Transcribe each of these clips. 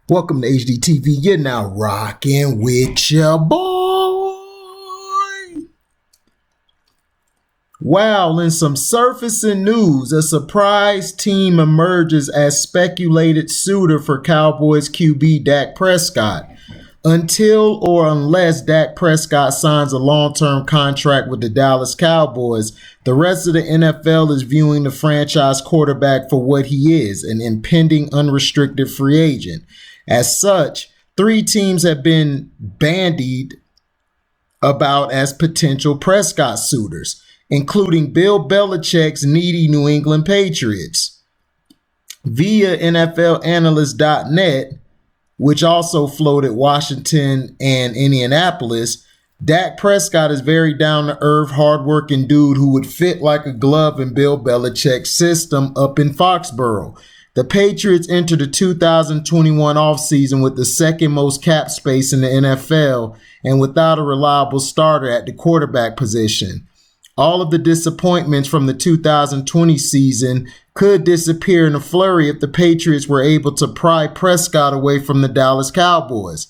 Welcome to HDTV. You're now rocking with your boy. Wow, in some surfacing news, a surprise team emerges as speculated suitor for Cowboys QB Dak Prescott. Until or unless Dak Prescott signs a long-term contract with the Dallas Cowboys, the rest of the NFL is viewing the franchise quarterback for what he is, an impending unrestricted free agent. As such, 3 teams have been bandied about as potential Prescott suitors, including Bill Belichick's needy New England Patriots. Via NFLanalyst.net, which also floated Washington and Indianapolis, Dak Prescott is very down-to-earth, hardworking dude who would fit like a glove in Bill Belichick's system up in Foxborough. The Patriots entered the 2021 offseason with the second most cap space in the NFL and without a reliable starter at the quarterback position. All of the disappointments from the 2020 season could disappear in a flurry if the Patriots were able to pry Prescott away from the Dallas Cowboys.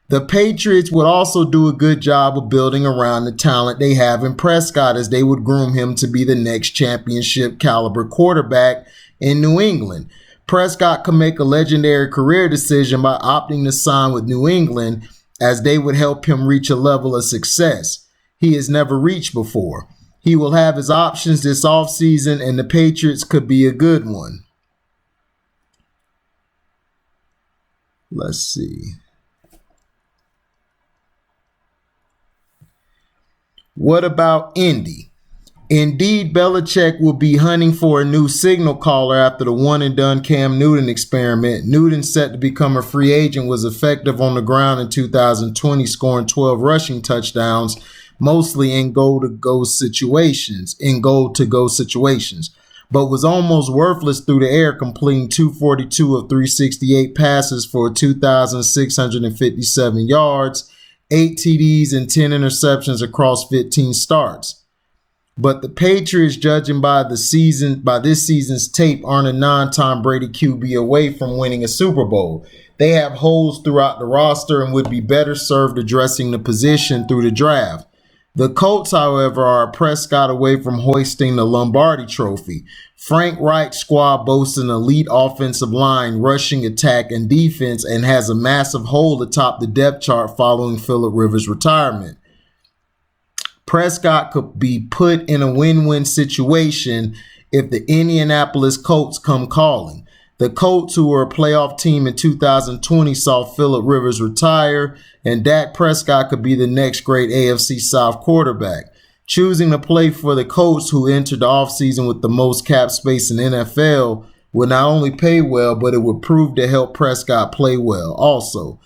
The Patriots would also do a good job of building around the talent they have in Prescott, as they would groom him to be the next championship caliber quarterback in New England. Prescott could make a legendary career decision by opting to sign with New England, as they would help him reach a level of success he has never reached before. He will have his options this offseason, and the Patriots could be a good one. Let's see. What about Indy? Indeed, Belichick will be hunting for a new signal caller after the one-and-done Cam Newton experiment. Newton, set to become a free agent, was effective on the ground in 2020, scoring 12 rushing touchdowns, mostly in goal-to-go situations, but was almost worthless through the air, completing 242 of 368 passes for 2,657 yards, 8 TDs, and 10 interceptions across 15 starts. But the Patriots, judging by this season's tape, aren't a non-Tom Brady QB away from winning a Super Bowl. They have holes throughout the roster and would be better served addressing the position through the draft. The Colts, however, are a Prescott away from hoisting the Lombardi Trophy. Frank Reich's squad boasts an elite offensive line, rushing attack, and defense, and has a massive hole atop the depth chart following Phillip Rivers' retirement. Prescott could be put in a win-win situation if the Indianapolis Colts come calling. The Colts, who were a playoff team in 2020, saw Phillip Rivers retire, and Dak Prescott could be the next great AFC South quarterback. Choosing to play for the Colts, who entered the offseason with the most cap space in the NFL, would not only pay well, but it would prove to help Prescott play well also.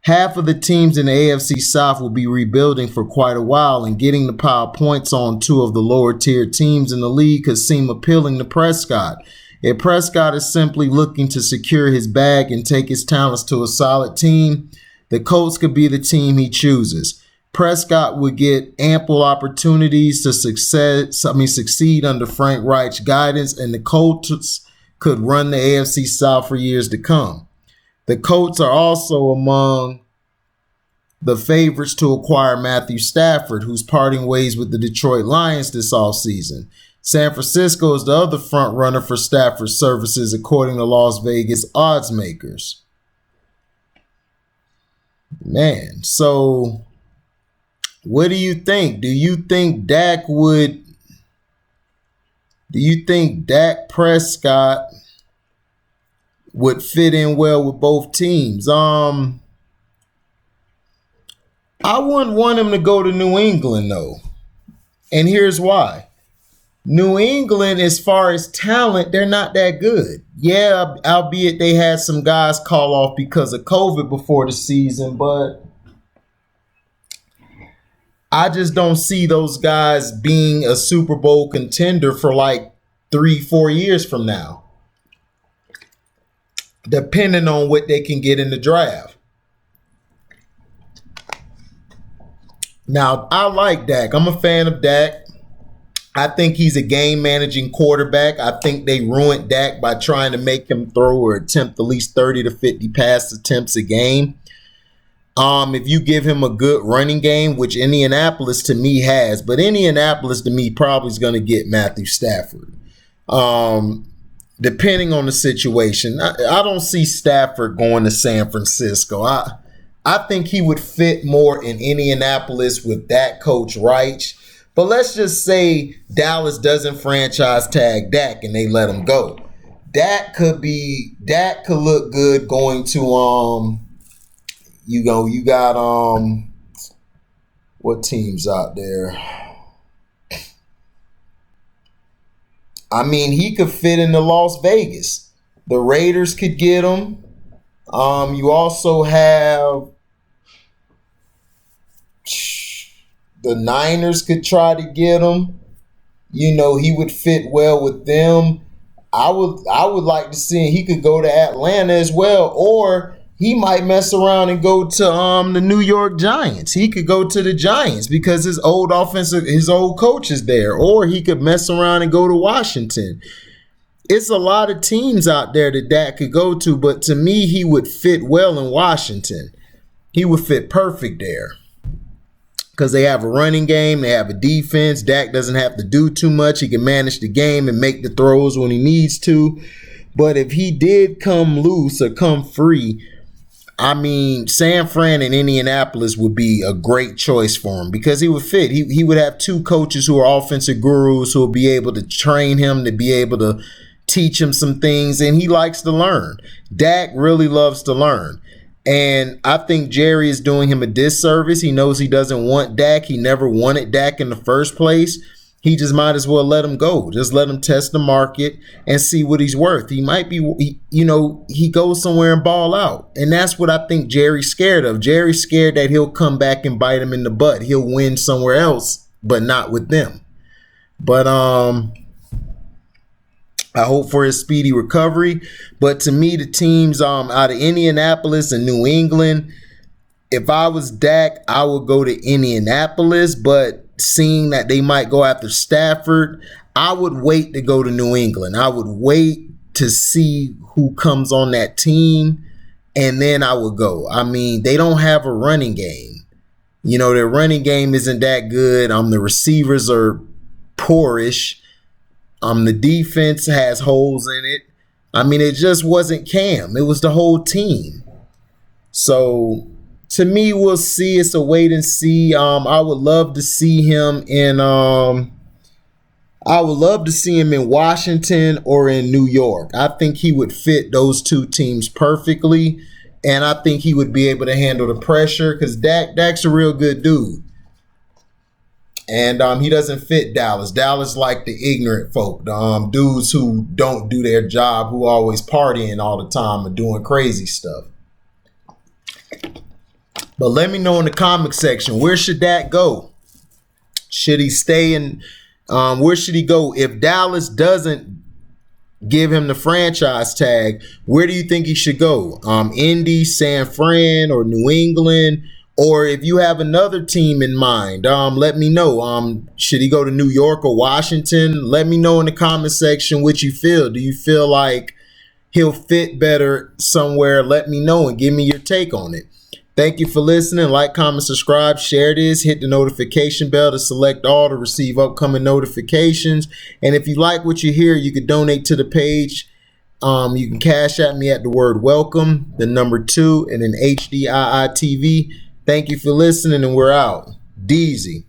Half of the teams in the AFC South will be rebuilding for quite a while, and getting to pile points on 2 of the lower-tier teams in the league could seem appealing to Prescott. If Prescott is simply looking to secure his bag and take his talents to a solid team, the Colts could be the team he chooses. Prescott would get ample opportunities to succeed under Frank Reich's guidance, and the Colts could run the AFC South for years to come. The Colts are also among the favorites to acquire Matthew Stafford, who's parting ways with the Detroit Lions this offseason. San Francisco is the other front runner for Stafford's services, according to Las Vegas odds makers. Man, so what do you think? Do you think Dak Prescott would fit in well with both teams? I wouldn't want him to go to New England, though. And here's why. New England, as far as talent, they're not that good. Yeah, albeit they had some guys call off because of COVID before the season, but I just don't see those guys being a Super Bowl contender for like 3-4 years from now, depending on what they can get in the draft. Now, I like Dak. I'm a fan of Dak. I think he's a game managing quarterback. I think they ruined Dak by trying to make him throw or attempt at least 30 to 50 pass attempts a game. If you give him a good running game, which Indianapolis to me has, but Indianapolis to me probably is going to get Matthew Stafford. Depending on the situation, I don't see Stafford going to San Francisco. I think he would fit more in Indianapolis with that coach Reich. But let's just say Dallas doesn't franchise tag Dak and they let him go. Dak could look good going to you got what teams out there? I mean, he could fit into Las Vegas. The Raiders could get him. You also have the Niners could try to get him. He would fit well with them. I would like to see him. He could go to Atlanta as well, or he might mess around and go to the New York Giants. He could go to the Giants because his old coach is there, or he could mess around and go to Washington. It's a lot of teams out there that Dak could go to, but to me, he would fit well in Washington. He would fit perfect there because they have a running game, they have a defense. Dak doesn't have to do too much. He can manage the game and make the throws when he needs to. But if he did come loose or come free, I mean, San Fran and Indianapolis would be a great choice for him because he would fit. He would have two coaches who are offensive gurus who will be able to train him, to be able to teach him some things, and he likes to learn. Dak really loves to learn. And I think Jerry is doing him a disservice. He knows he doesn't want Dak. He never wanted Dak in the first place. He just might as well let him go. Just let him test the market and see what he's worth. He might be, he goes somewhere and ball out. And that's what I think Jerry's scared of. Jerry's scared that he'll come back and bite him in the butt. He'll win somewhere else, but not with them. But I hope for his speedy recovery. But to me, the teams out of Indianapolis and New England, if I was Dak, I would go to Indianapolis. But seeing that they might go after Stafford, I would wait to go to New England. I would wait to see who comes on that team, and then I would go. I mean, they don't have a running game. Their running game isn't that good. The receivers are poorish. The defense has holes in it. I mean, it just wasn't Cam. It was the whole team. So to me, we'll see. It's a wait and see. I would love to see him in Washington or in New York. I think he would fit those two teams perfectly, and I think he would be able to handle the pressure because Dak's a real good dude. And he doesn't fit Dallas. Dallas like the ignorant folk, dudes who don't do their job, who always partying all the time and doing crazy stuff. But let me know in the comment section, where should Dak go? Should he stay in? Where should he go? If Dallas doesn't give him the franchise tag, where do you think he should go? Indy, San Fran, or New England? Or if you have another team in mind, let me know. Should he go to New York or Washington? Let me know in the comment section what you feel. Do you feel like he'll fit better somewhere? Let me know and give me your take on it. Thank you for listening. Like, comment, subscribe, share this. Hit the notification bell to select all to receive upcoming notifications. And if you like what you hear, you can donate to the page. You can cash at me at the word welcome, the number 2, and then HDIITV. Thank you for listening, and we're out. Deezy.